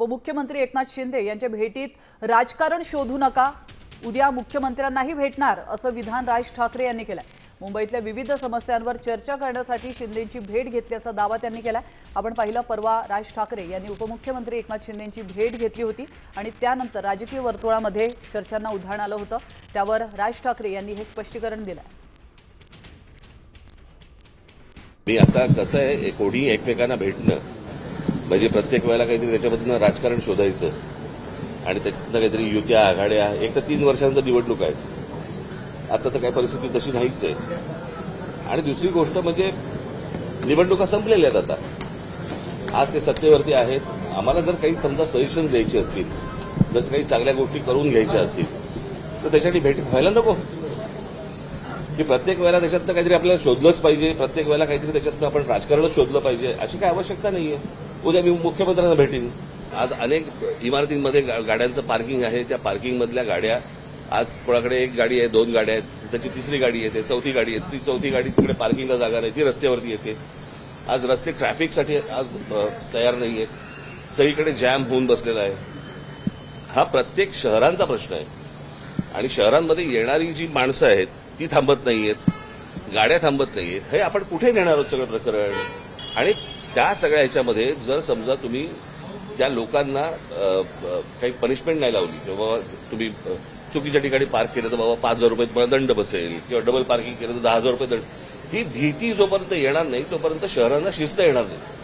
उपमुख्यमंत्री एकनाथ शिंदे यांच्या भेटीत राजकारण शोधू नका, उद्या मुख्यमंत्र्यांनाही भेटणार असं विधान राज ठाकरे यांनी केलंय। मुंबईतल्या विविध समस्यांवर चर्चा करण्यासाठी शिंदेंची भेट घेतल्याचा दावा त्यांनी केलाय। आपण पाहिलं, परवा राज ठाकरे यांनी उपमुख्यमंत्री एकनाथ शिंदेंची भेट घेतली होती आणि त्यानंतर राजकीय वर्तुळामध्ये चर्चांना उधाण आलं होतं। त्यावर राज ठाकरे यांनी हे स्पष्टीकरण दिलंय। मी आता कसं आहे, कोणी एकमेकांना भेटणं म्हणजे प्रत्येक वेळेला काहीतरी त्याच्याबद्दल राजकारण शोधायचं आणि त्याच्यातनं काहीतरी युत्या आघाड्या, एक तर 3 वर्षांनंतर निवडणूक आहेत, आता तर काही परिस्थिती तशी नाहीच आहे। आणि दुसरी गोष्ट म्हणजे निवडणुका संपलेल्या आहेत आता, आज ते सत्तेवरती आहेत। आम्हाला जर काही समजा सजेशन द्यायची असतील, जर काही चांगल्या गोष्टी करून घ्यायच्या असतील तर त्याच्यासाठी भेट व्हायला नको की प्रत्येक वेळेला त्याच्यातनं काहीतरी आपल्याला शोधलंच पाहिजे, प्रत्येक वेळेला काहीतरी त्याच्यातनं आपण राजकारणच शोधलं पाहिजे, अशी काही आवश्यकता नाहीये। उद्या मी मुख्यमंत्र्यांना भेटेन। आज अनेक इमारतींमध्ये गाड्यांचं पार्किंग आहे, त्या पार्किंगमधल्या गाड्या, आज कोणाकडे एक गाडी आहे, 2 गाड्या आहेत, त्याची तिसरी गाडी येते, चौथी गाडी आहे, ती चौथी गाडी तिकडे पार्किंगला जागा नाही, ती रस्त्यावरती येते। आज रस्ते ट्रॅफिकसाठी आज तयार नाही आहेत, सगळीकडे जॅम होऊन बसलेला आहे। हा प्रत्येक शहरांचा प्रश्न आहे आणि शहरांमध्ये येणारी जी माणसं आहेत ती थांबत नाहीयेत, गाड्या थांबत नाहीयेत, हे आपण कुठे नेणार आहोत सगळं प्रकरण। आणि त्या सगळ्या ह्याच्यामध्ये जर समजा तुम्ही त्या लोकांना काही पनिशमेंट नाही लावली किंवा तुम्ही चुकीच्या ठिकाणी पार्क केलं तर बाबा 5,000 रुपये तुम्हाला दंड बसेल किंवा डबल पार्किंग केलं तर 10,000 रुपये दंड, ही भीती जोपर्यंत येणार नाही तोपर्यंत शहरांना शिस्त येणार नाही।